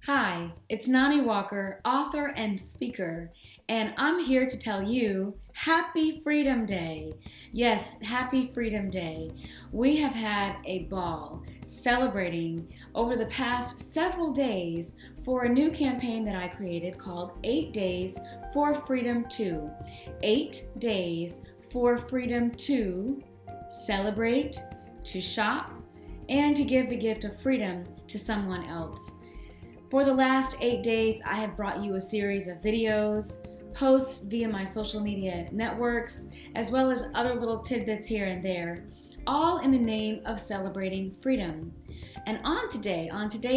Hi, it's Nani Walker, author and speaker, and I'm here to tell you Happy Freedom Day. Yes, Happy Freedom Day. We have had a ball celebrating over the past several days for a new campaign that I created called 8 Days for Freedom to. 8 Days for Freedom to celebrate, to shop, and to give the gift of freedom to someone else. For the last 8 days, I have brought you a series of videos, posts via my social media networks, as well as other little tidbits here and there, all in the name of celebrating freedom. And on today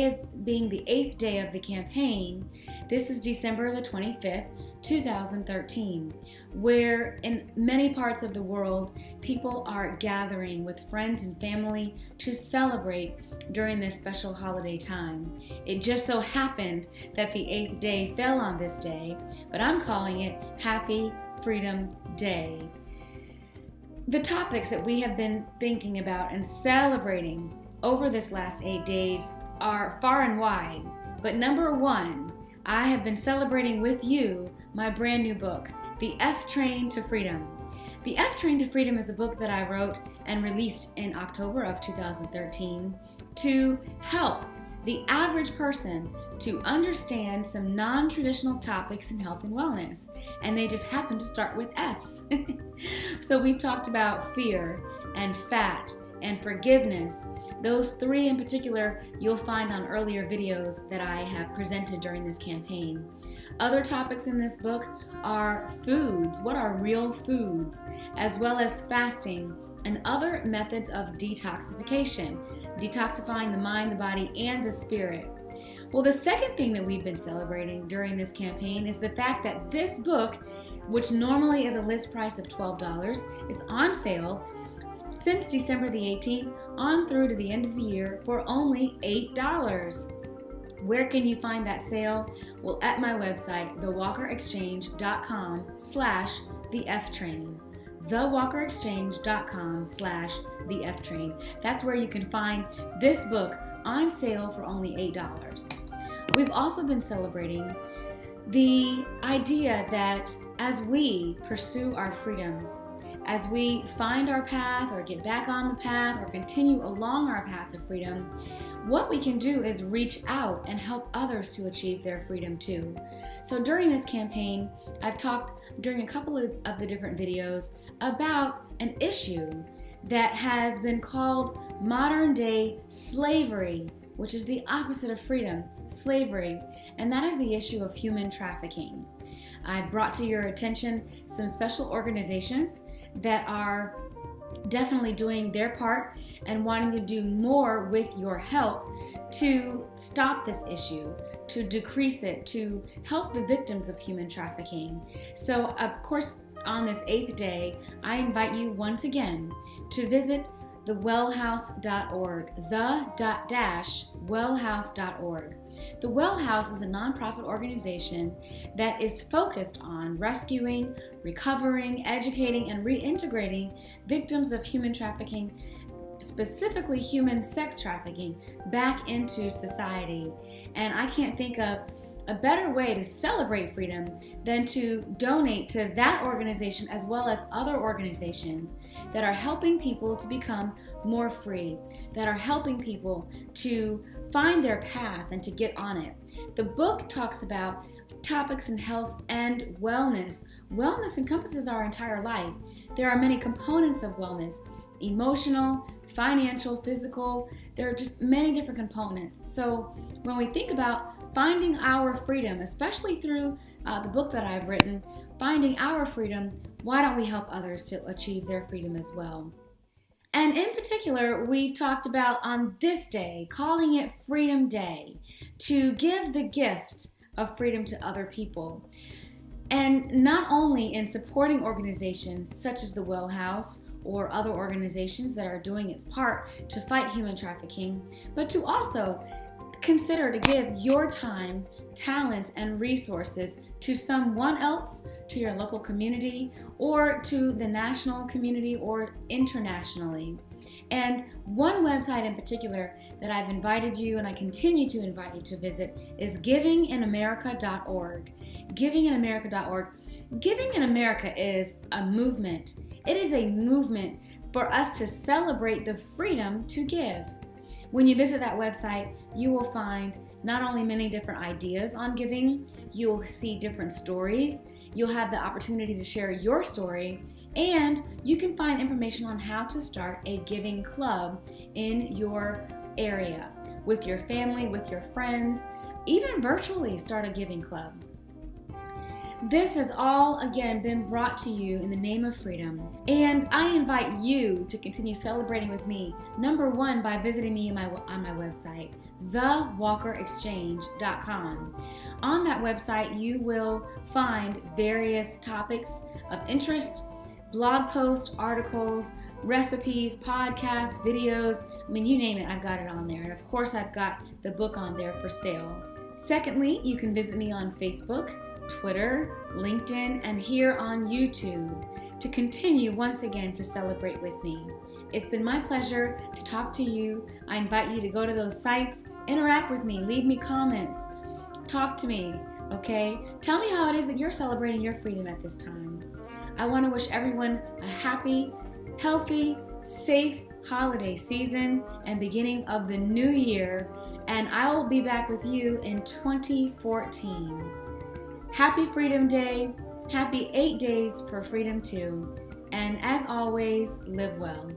as being the 8th day of the campaign, this is December the 25th, 2013, where in many parts of the world, people are gathering with friends and family to celebrate during this special holiday time. It just so happened that the 8th day fell on this day, but I'm calling it Happy Freedom Day. The topics that we have been thinking about and celebrating over this last 8 days are far and wide, but number one, I have been celebrating with you my brand new book, The F Train to Freedom. The F Train to Freedom is a book that I wrote and released in October of 2013 to help the average person to understand some non-traditional topics in health and wellness. And they just happen to start with F's. So we've talked about fear and fat and forgiveness. Those three in particular you'll find on earlier videos that I have presented during this campaign. Other topics in this book are foods, what are real foods, as well as fasting and other methods of detoxification, detoxifying the mind, the body, and the spirit. Well, the second thing that we've been celebrating during this campaign is the fact that this book, which normally is a list price of $12, is on sale since December the 18th on through to the end of the year for only $8. Where can you find that sale? Well, at my website, thewalkerexchange.com/theftrain. thewalkerexchange.com/theftrain. That's where you can find this book on sale for only $8. We've also been celebrating the idea that as we pursue our freedoms, as we find our path or get back on the path or continue along our path to freedom, what we can do is reach out and help others to achieve their freedom too. So during this campaign, I've talked during a couple of the different videos about an issue that has been called modern day slavery, which is the opposite of freedom, slavery, and that is the issue of human trafficking. I've brought to your attention some special organizations that are definitely doing their part and wanting to do more with your help to stop this issue, to decrease it, to help the victims of human trafficking. So, of course, on this 8th day, I invite you once again to visit thewellhouse.org, the-wellhouse.org. The Well House is a nonprofit organization that is focused on rescuing, recovering, educating, and reintegrating victims of human trafficking, specifically human sex trafficking, back into society. And I can't think of a better way to celebrate freedom than to donate to that organization as well as other organizations that are helping people to become more free, that are helping people to find their path and to get on it. The book talks about topics in health and wellness. Wellness encompasses our entire life. There are many components of wellness: emotional, financial, physical. There are just many different components. So when we think about finding our freedom, especially through the book that I've written, Finding Our Freedom, why don't we help others to achieve their freedom as well? And in particular, we talked about on this day, calling it Freedom Day, to give the gift of freedom to other people. And not only in supporting organizations such as the Well House or other organizations that are doing its part to fight human trafficking, but to also consider to give your time, talent, and resources to someone else, to your local community, or to the national community or internationally. And one website in particular that I've invited you and I continue to invite you to visit is givinginamerica.org. Givinginamerica.org. Giving in America is a movement. It is a movement for us to celebrate the freedom to give. When you visit that website, you will find not only many different ideas on giving, you'll see different stories, you'll have the opportunity to share your story, and you can find information on how to start a giving club in your area, with your family, with your friends, even virtually start a giving club. This has all, again, been brought to you in the name of freedom. And I invite you to continue celebrating with me, number one, by visiting me on my website, thewalkerexchange.com. On that website, you will find various topics of interest, blog posts, articles, recipes, podcasts, videos. I mean, you name it, I've got it on there. And of course, I've got the book on there for sale. Secondly, you can visit me on Facebook, Twitter, LinkedIn, and here on YouTube to continue once again to celebrate with me. It's been my pleasure to talk to you. I invite you to go to those sites, interact with me, leave me comments, talk to me, okay? Tell me how it is that you're celebrating your freedom at this time. I want to wish everyone a happy, healthy, safe holiday season and beginning of the new year, and I will be back with you in 2014. Happy Freedom Day. Happy 8 days for freedom too. And as always, live well.